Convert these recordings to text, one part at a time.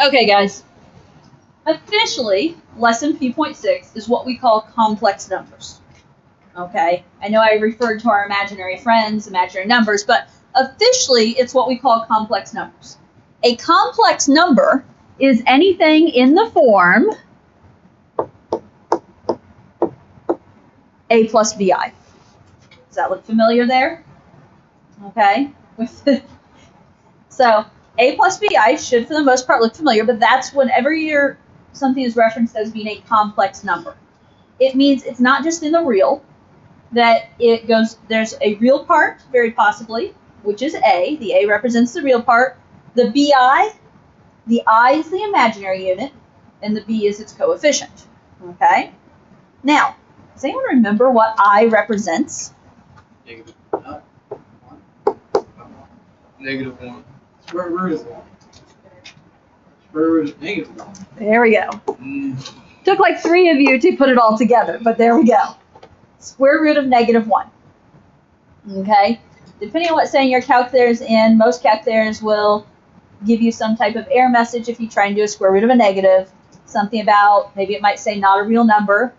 Okay, guys. Officially, lesson P.6 is what we call complex numbers. Okay? I know I referred to our imaginary friends, imaginary numbers, but officially, it's what we call complex numbers. A complex number is anything in the form A plus BI. Does that look familiar there? Okay? So, A plus BI should, for the most part, look familiar, but that's whenever something is referenced as being a complex number. It means it's not just in the real, that it goes, there's a real part, very possibly, which is A. The A represents the real part. The BI, the I is the imaginary unit, and the B is its coefficient. Okay? Now, does anyone remember what I represents? Negative 1. Negative 1. Square root of 1. Square root of negative 1. There we go. Took like 3 of you to put it all together, but there we go. Square root of negative 1. Okay? Depending on what setting your calculator is in, most calculators will give you some type of error message if you try and do a square root of a negative. Something about, maybe it might say not a real number.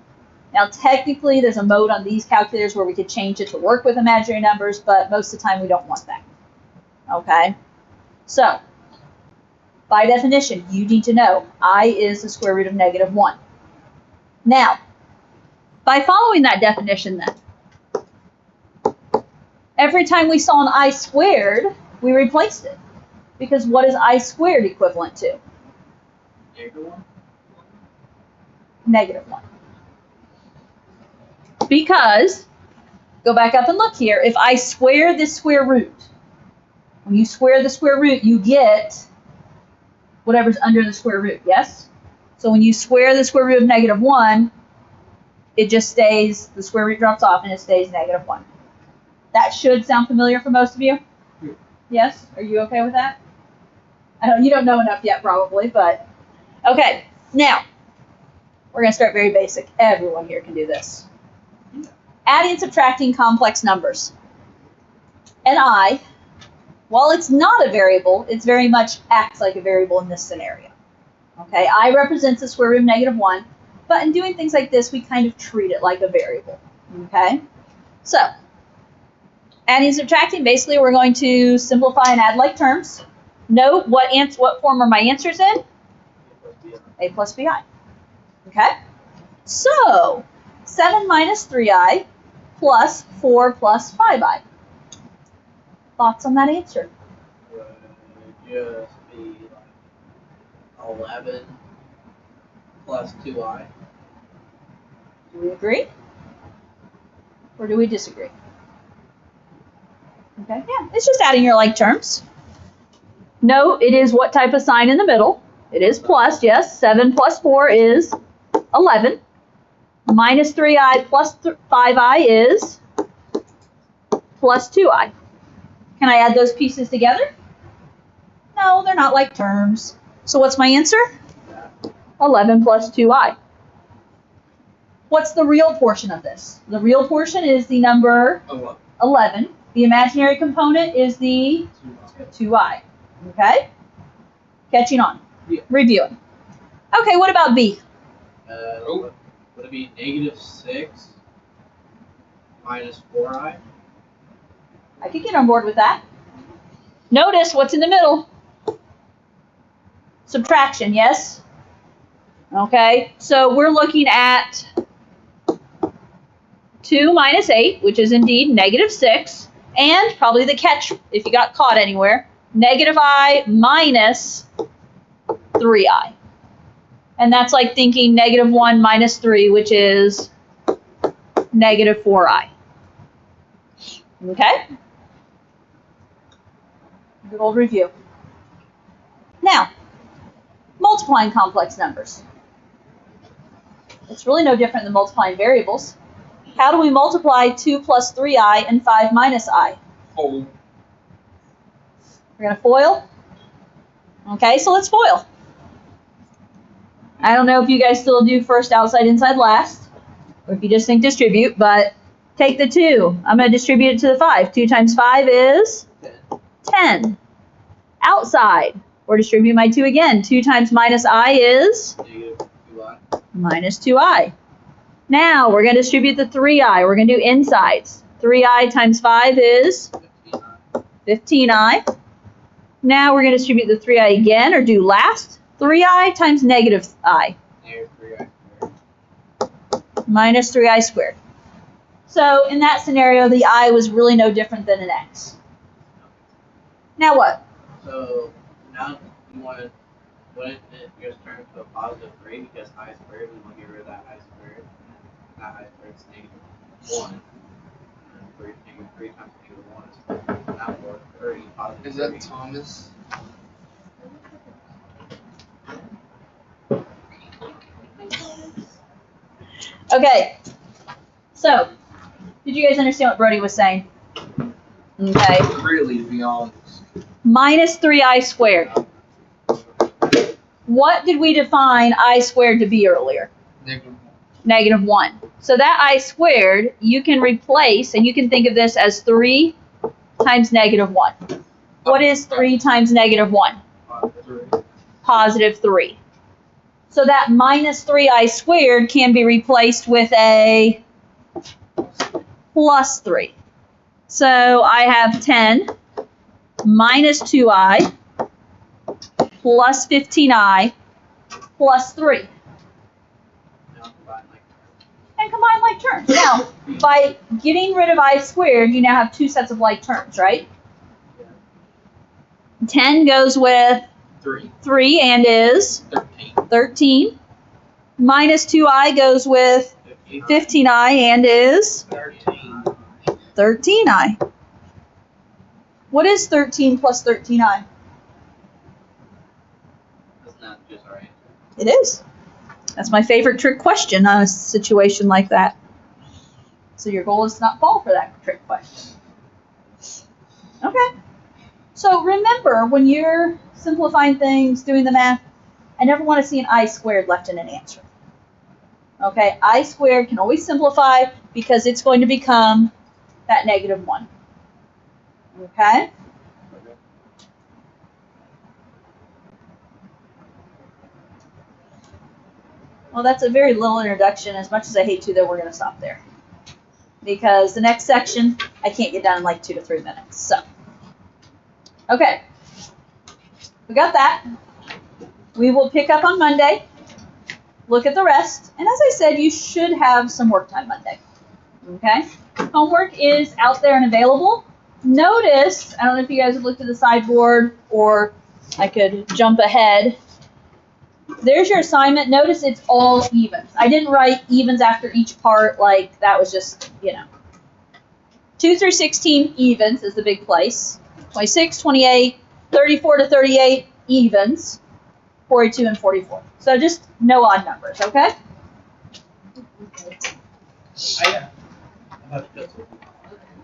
Now, technically, there's a mode on these calculators where we could change it to work with imaginary numbers, but most of the time we don't want that. Okay? So, by definition, you need to know I is the square root of negative 1. Now, by following that definition then, every time we saw an I squared, we replaced it. Because what is I squared equivalent to? Negative 1. Negative 1. Because, go back up and look here, if I square this square root, when you square the square root, you get whatever's under the square root, yes? So when you square the square root of negative 1, it just stays, the square root drops off and it stays negative 1. That should sound familiar for most of you? Yes? Are you okay with that? I don't, you don't know enough yet probably, but okay. Now, we're going to start very basic. Everyone here can do this. Adding and subtracting complex numbers. And I, while it's not a variable, it very much acts like a variable in this scenario. Okay, I represents the square root of negative 1, but in doing things like this, we kind of treat it like a variable. Okay, so adding and subtracting, basically we're going to simplify and add like terms. Note what form are my answers in? A plus BI. Okay, so 7 minus 3i plus 4 plus 5i. Thoughts on that answer? Would just be like 11 plus 2i. Do we agree? Or do we disagree? Okay, yeah, it's just adding your like terms. Note, it is what type of sign in the middle? It is plus, yes. 7 plus 4 is 11. Minus 3i plus 5i is plus 2i. Can I add those pieces together? No, they're not like terms. So what's my answer? 11 plus 2i. What's the real portion of this? The real portion is the number 11. The imaginary component is the 2i. Okay? Catching on. Yeah. Reviewing. Okay, what about B? Would it be negative 6 minus 4i? I could get on board with that. Notice what's in the middle. Subtraction, yes? Okay, so we're looking at 2 minus 8, which is indeed negative 6, and probably the catch, if you got caught anywhere, negative I minus 3i. And that's like thinking negative 1 minus 3, which is negative 4i. Okay? Good old review. Now, multiplying complex numbers. It's really no different than multiplying variables. How do we multiply 2 plus 3i and 5 minus i? Oh. We're going to FOIL. Okay, so let's FOIL. I don't know if you guys still do first outside, inside, last, or if you just think distribute, but take the 2. I'm going to distribute it to the 5. 2 times 5 is 10. Outside. Or distribute my 2 again. 2 times minus I is Negative 2i. minus 2i. Now we're going to distribute the 3i. We're going to do insides. 3i times 5 is 15i. Now we're going to distribute the 3i again, or do last. 3i times negative I. Negative 3i squared. Minus 3i squared. So in that scenario, the I was really no different than an x. Now what? So now you wouldn't it just turn to a positive 3 because I squared, we want to get rid of that I squared. That I squared is negative 1. And negative 3 times negative 1 is now 30 positive Is that 3. Thomas? Okay. So, did you guys understand what Brody was saying? Okay. Really, to be honest. Minus 3i squared. What did we define I squared to be earlier? Negative Negative 1. So that I squared, you can replace, and you can think of this as 3 times negative 1. What is 3 times negative 1? 3. Positive 3. So that minus 3i squared can be replaced with a plus 3. So I have 10 minus 2i plus 15i plus 3. Now combine like And combine like terms. Now, by getting rid of I squared, you now have 2 sets of like terms, right? 10 goes with 3. 3 and is 13. 13. Minus 2i goes with 15i and is 13. 13i. What is 13 plus 13i? That's not just our answer. It is. That's my favorite trick question on a situation like that. So your goal is to not fall for that trick question. Okay. So remember, when you're simplifying things, doing the math, I never want to see an I squared left in an answer. Okay, I squared can always simplify because it's going to become that negative 1. Okay? Well, that's a very little introduction. As much as I hate to, though, we're going to stop there. Because the next section, I can't get done in like 2 to 3 minutes. So, okay. We got that. We will pick up on Monday. Look at the rest. And as I said, you should have some work time Monday. Okay? Homework is out there and available. Notice, I don't know if you guys have looked at the sideboard, or I could jump ahead. There's your assignment. Notice it's all evens. I didn't write evens after each part, like that was just, 2 through 16 evens is the big place. 26, 28, 34 to 38 evens. 42 and 44. So just no odd numbers, okay? I have to